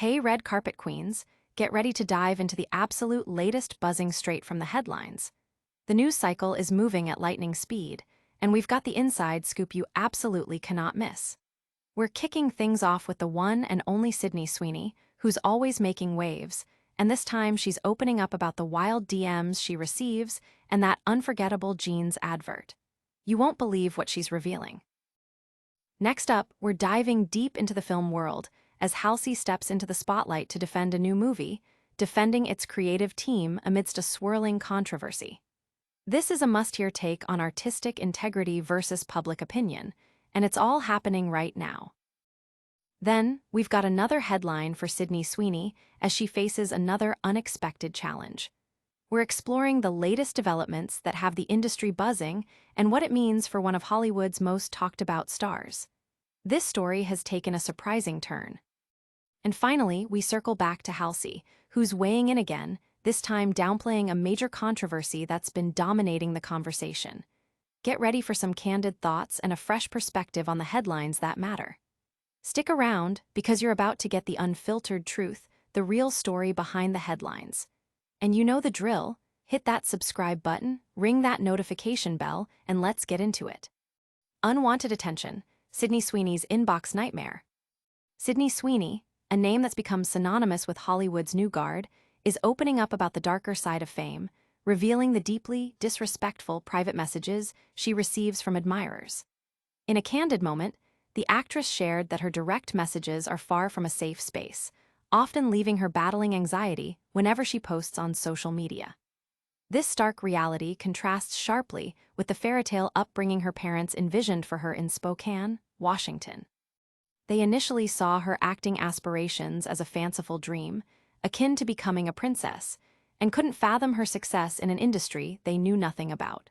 Hey, red carpet queens, get ready to dive into the absolute latest buzzing straight from the headlines. The news cycle is moving at lightning speed, and we've got the inside scoop you absolutely cannot miss. We're kicking things off with the one and only Sydney Sweeney, who's always making waves, and this time she's opening up about the wild DMs she receives and that unforgettable jeans advert. You won't believe what she's revealing. Next up, we're diving deep into the film world as Halsey steps into the spotlight to defend a new movie, defending its creative team amidst a swirling controversy. This is a must-hear take on artistic integrity versus public opinion, and it's all happening right now. Then, we've got another headline for Sydney Sweeney as she faces another unexpected challenge. We're exploring the latest developments that have the industry buzzing and what it means for one of Hollywood's most talked-about stars. This story has taken a surprising turn. And finally, we circle back to Halsey, who's weighing in again, this time downplaying a major controversy that's been dominating the conversation. Get ready for some candid thoughts and a fresh perspective on the headlines that matter. Stick around, because you're about to get the unfiltered truth, the real story behind the headlines. And you know the drill. Hit that subscribe button, ring that notification bell, and let's get into it. Unwanted attention, Sydney Sweeney's inbox nightmare. Sydney Sweeney, a name that's become synonymous with Hollywood's new guard, is opening up about the darker side of fame, revealing the deeply disrespectful private messages she receives from admirers. In a candid moment, the actress shared that her direct messages are far from a safe space, often leaving her battling anxiety whenever she posts on social media. This stark reality contrasts sharply with the fairy-tale upbringing her parents envisioned for her in Spokane, Washington. They initially saw her acting aspirations as a fanciful dream, akin to becoming a princess, and couldn't fathom her success in an industry they knew nothing about.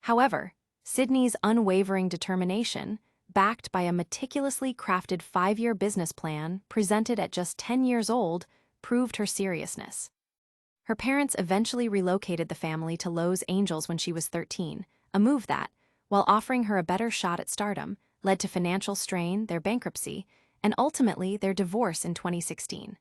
However, Sydney's unwavering determination, backed by a meticulously crafted 5-year business plan presented at just 10 years old, proved her seriousness. Her parents eventually relocated the family to Los Angeles when she was 13, a move that, while offering her a better shot at stardom, led to financial strain, their bankruptcy, and ultimately their divorce in 2016.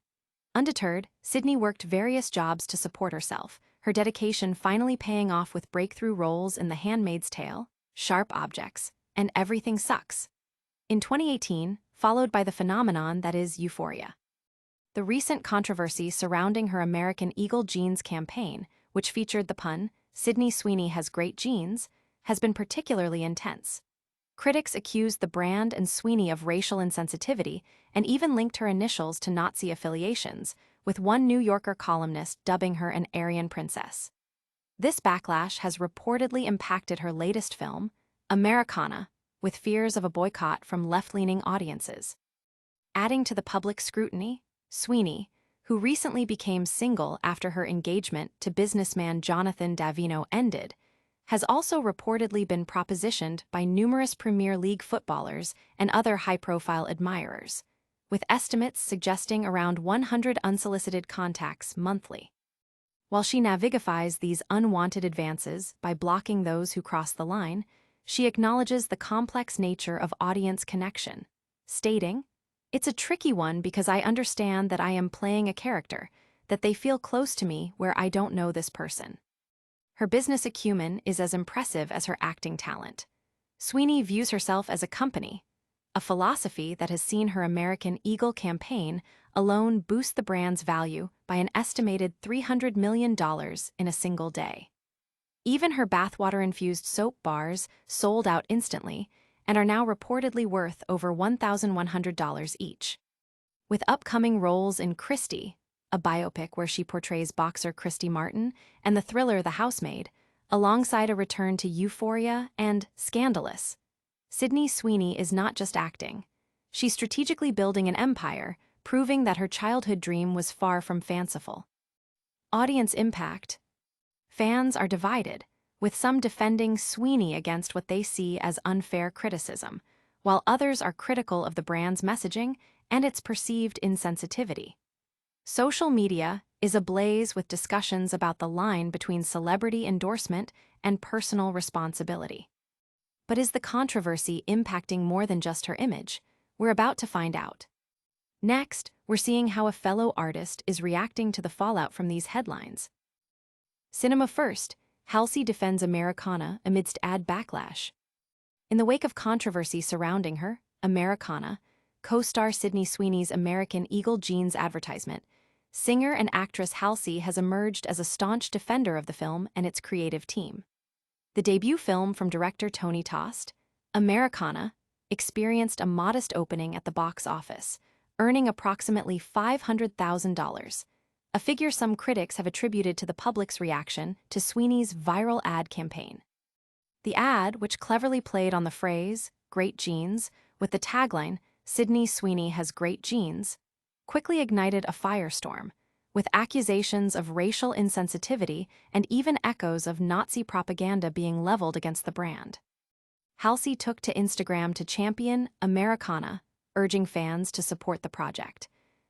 Undeterred, Sydney worked various jobs to support herself, her dedication finally paying off with breakthrough roles in The Handmaid's Tale, Sharp Objects, and Everything Sucks. In 2018, followed by the phenomenon that is Euphoria. The recent controversy surrounding her American Eagle jeans campaign, which featured the pun, "Sydney Sweeney has great jeans," has been particularly intense. Critics accused the brand and Sweeney of racial insensitivity and even linked her initials to Nazi affiliations, with one New Yorker columnist dubbing her an Aryan princess. This backlash has reportedly impacted her latest film, Americana, with fears of a boycott from left-leaning audiences. Adding to the public scrutiny, Sweeney, who recently became single after her engagement to businessman Jonathan Davino ended, has also reportedly been propositioned by numerous Premier League footballers and other high-profile admirers, with estimates suggesting around 100 unsolicited contacts monthly. While she navigifies these unwanted advances by blocking those who cross the line, she acknowledges the complex nature of audience connection, stating, "It's a tricky one because I understand that I am playing a character, that they feel close to me where I don't know this person." Her business acumen is as impressive as her acting talent. Sweeney views herself as a company, a philosophy that has seen her American Eagle campaign alone boost the brand's value by an estimated $300 million in a single day. Even her bathwater-infused soap bars sold out instantly and are now reportedly worth over $1,100 each. With upcoming roles in Christie, a biopic where she portrays boxer Christy Martin, and the thriller The Housemaid, alongside a return to Euphoria and Scandalous, Sydney Sweeney is not just acting. She's strategically building an empire, proving that her childhood dream was far from fanciful. Audience impact. Fans are divided, with some defending Sweeney against what they see as unfair criticism, while others are critical of the brand's messaging and its perceived insensitivity. Social media is ablaze with discussions about the line between celebrity endorsement and personal responsibility. But is the controversy impacting more than just her image? We're about to find out. Next, we're seeing how a fellow artist is reacting to the fallout from these headlines. Cinema first, Halsey defends Americana amidst ad backlash. In the wake of controversy surrounding her, Americana, co-star Sydney Sweeney's American Eagle jeans advertisement, singer and actress Halsey has emerged as a staunch defender of the film and its creative team. The debut film from director Tony Tost, Americana, experienced a modest opening at the box office, earning approximately $500,000, a figure some critics have attributed to the public's reaction to Sweeney's viral ad campaign. The ad, which cleverly played on the phrase, "great genes," with the tagline, "Sydney Sweeney has great genes," quickly ignited a firestorm, with accusations of racial insensitivity and even echoes of Nazi propaganda being leveled against the brand. Halsey took to Instagram to champion Americana, urging fans to support the project.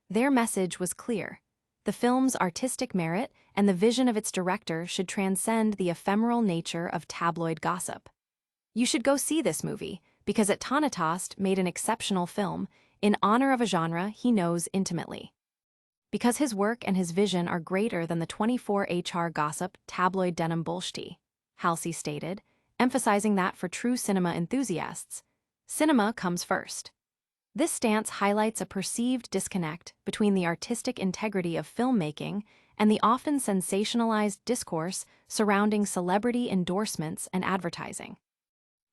Their message was clear. The film's artistic merit and the vision of its director should transcend the ephemeral nature of tabloid gossip. You should go see this movie, because Tony Tost made an exceptional film in honor of a genre he knows intimately. Because his work and his vision are greater than the 24HR gossip tabloid denim bullshit, Halsey stated, emphasizing that for true cinema enthusiasts, cinema comes first. This stance highlights a perceived disconnect between the artistic integrity of filmmaking and the often sensationalized discourse surrounding celebrity endorsements and advertising.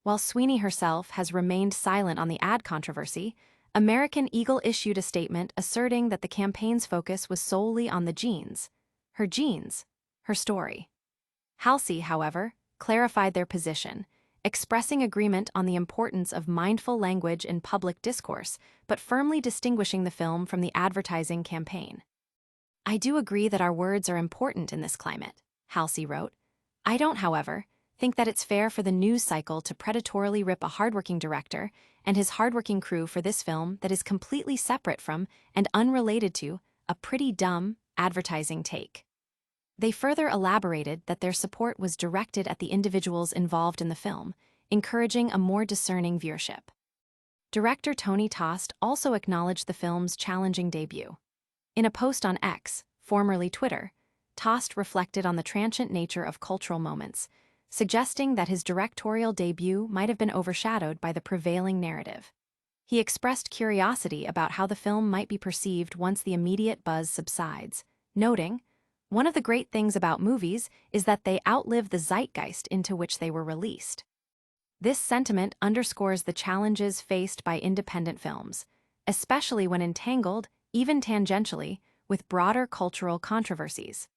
While Sweeney herself has remained silent on the ad controversy, American Eagle issued a statement asserting that the campaign's focus was solely on the jeans, her story. Halsey, however, clarified their position, expressing agreement on the importance of mindful language in public discourse, but firmly distinguishing the film from the advertising campaign. "I do agree that our words are important in this climate," Halsey wrote. "I don't, however, think that it's fair for the news cycle to predatorily rip a hardworking director and his hardworking crew for this film that is completely separate from and unrelated to a pretty dumb advertising take." They further elaborated that their support was directed at the individuals involved in the film, encouraging a more discerning viewership. Director Tony Tost also acknowledged the film's challenging debut. In a post on X, formerly Twitter, Tost reflected on the transient nature of cultural moments, suggesting that his directorial debut might have been overshadowed by the prevailing narrative. He expressed curiosity about how the film might be perceived once the immediate buzz subsides, noting, "One of the great things about movies is that they outlive the zeitgeist into which they were released." This sentiment underscores the challenges faced by independent films, especially when entangled, even tangentially, with broader cultural controversies.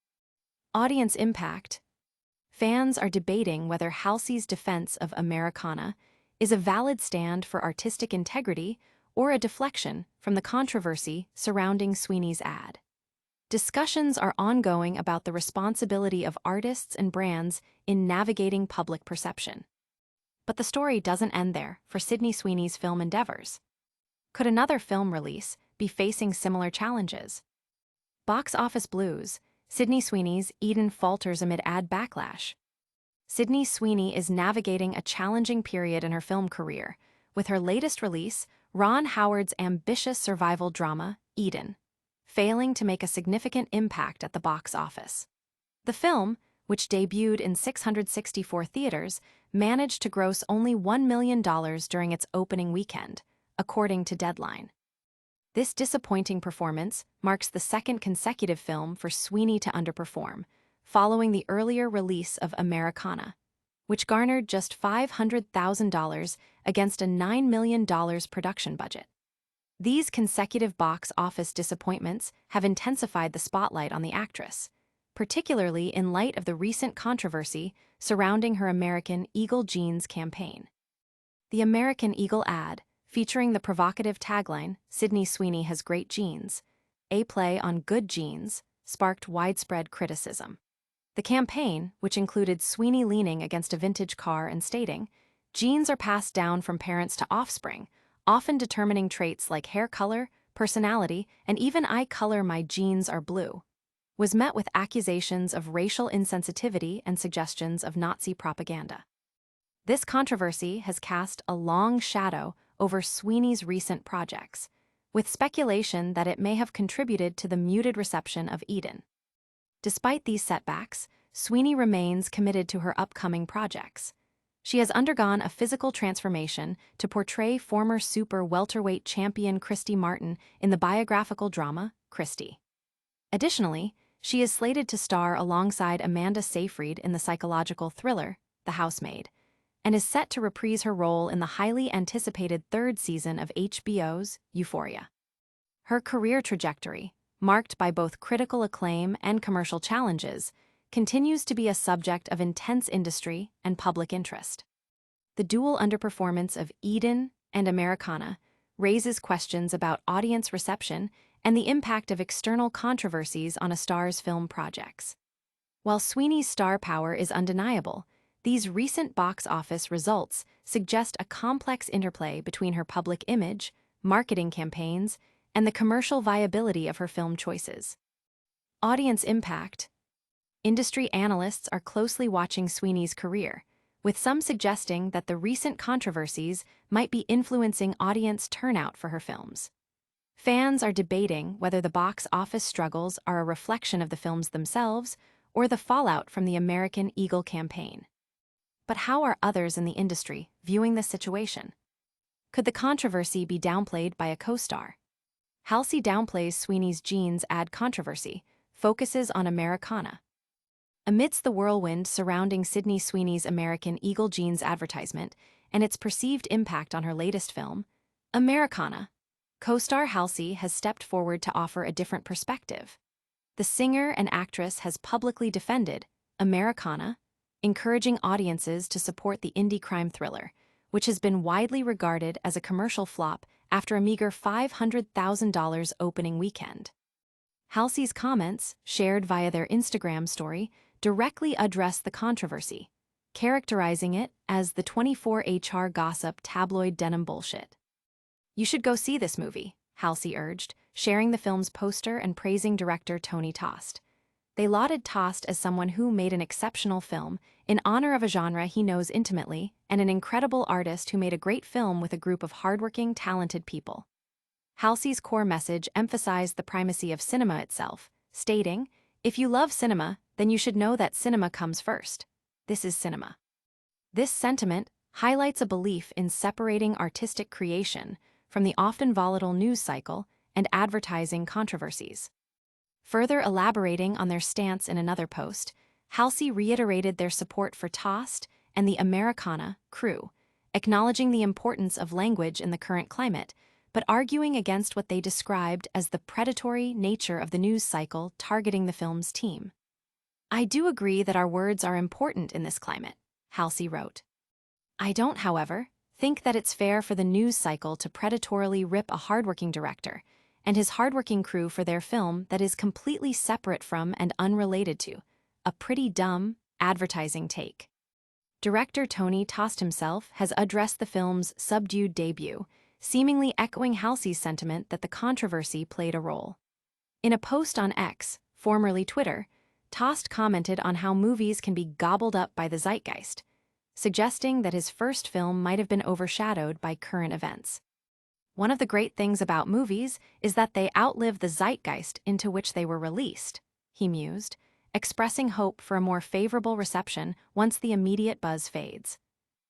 Audience impact. Fans are debating whether Halsey's defense of Americana is a valid stand for artistic integrity or a deflection from the controversy surrounding Sweeney's ad. Discussions are ongoing about the responsibility of artists and brands in navigating public perception. But the story doesn't end there for Sydney Sweeney's film endeavors. Could another film release be facing similar challenges? Box office blues. Sydney Sweeney's Eden falters amid ad backlash. Sydney Sweeney is navigating a challenging period in her film career, with her latest release, Ron Howard's ambitious survival drama, Eden, failing to make a significant impact at the box office. The film, which debuted in 664 theaters, managed to gross only $1 million during its opening weekend, according to Deadline. This disappointing performance marks the second consecutive film for Sweeney to underperform, following the earlier release of Americana, which garnered just $500,000 against a $9 million production budget. These consecutive box office disappointments have intensified the spotlight on the actress, particularly in light of the recent controversy surrounding her American Eagle jeans campaign. The American Eagle ad, featuring the provocative tagline, "Sydney Sweeney has great genes," a play on good genes, sparked widespread criticism. The campaign, which included Sweeney leaning against a vintage car and stating, "Genes are passed down from parents to offspring, often determining traits like hair color, personality, and even eye color. My genes are blue," was met with accusations of racial insensitivity and suggestions of Nazi propaganda. This controversy has cast a long shadow over Sweeney's recent projects, with speculation that it may have contributed to the muted reception of Eden. Despite these setbacks, Sweeney remains committed to her upcoming projects. She has undergone a physical transformation to portray former super welterweight champion Christy Martin in the biographical drama, Christy. Additionally, she is slated to star alongside Amanda Seyfried in the psychological thriller, The Housemaid, and is set to reprise her role in the highly anticipated third season of HBO's Euphoria. Her career trajectory, marked by both critical acclaim and commercial challenges, continues to be a subject of intense industry and public interest. The dual underperformance of Eden and Americana raises questions about audience reception and the impact of external controversies on a star's film projects. While Sweeney's star power is undeniable, these recent box office results suggest a complex interplay between her public image, marketing campaigns, and the commercial viability of her film choices. Audience impact. Industry analysts are closely watching Sweeney's career, with some suggesting that the recent controversies might be influencing audience turnout for her films. Fans are debating whether the box office struggles are a reflection of the films themselves or the fallout from the American Eagle campaign. But how are others in the industry viewing this situation? Could the controversy be downplayed by a co-star? Halsey downplays Sweeney's jeans ad controversy, focuses on Americana. Amidst the whirlwind surrounding Sydney Sweeney's American Eagle jeans advertisement and its perceived impact on her latest film, Americana, co-star Halsey has stepped forward to offer a different perspective. The singer and actress has publicly defended Americana, encouraging audiences to support the indie crime thriller, which has been widely regarded as a commercial flop after a meager $500,000 opening weekend. Halsey's comments, shared via their Instagram story, directly address the controversy, characterizing it as the 24HR gossip tabloid denim bullshit. "You should go see this movie," Halsey urged, sharing the film's poster and praising director Tony Tost. They lauded Tost as someone who made an exceptional film in honor of a genre he knows intimately and an incredible artist who made a great film with a group of hardworking, talented people. Halsey's core message emphasized the primacy of cinema itself, stating, "If you love cinema, then you should know that cinema comes first. This is cinema." This sentiment highlights a belief in separating artistic creation from the often volatile news cycle and advertising controversies. Further elaborating on their stance in another post, Halsey reiterated their support for Tost and the Americana crew, acknowledging the importance of language in the current climate, but arguing against what they described as the predatory nature of the news cycle targeting the film's team. "I do agree that our words are important in this climate," Halsey wrote. "I don't, however, think that it's fair for the news cycle to predatorily rip a hardworking director and his hardworking crew for their film that is completely separate from and unrelated to a pretty dumb advertising take." Director Tony Tost himself has addressed the film's subdued debut, seemingly echoing Halsey's sentiment that the controversy played a role. In a post on X, formerly Twitter, Tost commented on how movies can be gobbled up by the zeitgeist, suggesting that his first film might have been overshadowed by current events. "One of the great things about movies is that they outlive the zeitgeist into which they were released," he mused, expressing hope for a more favorable reception once the immediate buzz fades.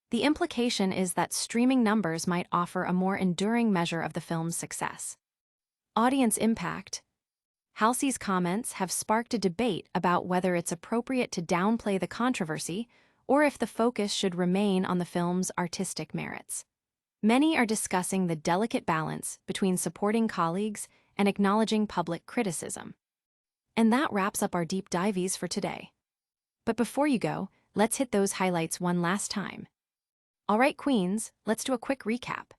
The implication is that streaming numbers might offer a more enduring measure of the film's success. Audience impact. Halsey's comments have sparked a debate about whether it's appropriate to downplay the controversy or if the focus should remain on the film's artistic merits. Many are discussing the delicate balance between supporting colleagues and acknowledging public criticism. And that wraps up our deep dives for today. But before you go, let's hit those highlights one last time. All right, Queens, let's do a quick recap.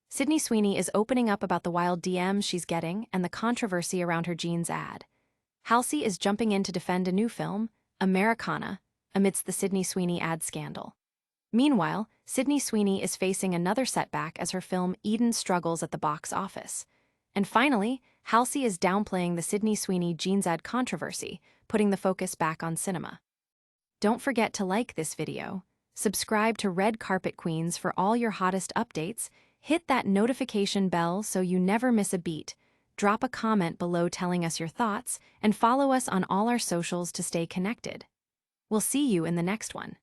Sydney Sweeney is opening up about the wild DMs she's getting and the controversy around her jeans ad. Halsey is jumping in to defend a new film, Americana, amidst the Sydney Sweeney ad scandal. Meanwhile, Sydney Sweeney is facing another setback as her film Eden struggles at the box office. And finally, Halsey is downplaying the Sydney Sweeney jeans ad controversy, putting the focus back on cinema. Don't forget to like this video, subscribe to Red Carpet Queens for all your hottest updates, Hit that notification bell so you never miss a beat. Drop a comment below telling us your thoughts, and follow us on all our socials to stay connected. We'll see you in the next one.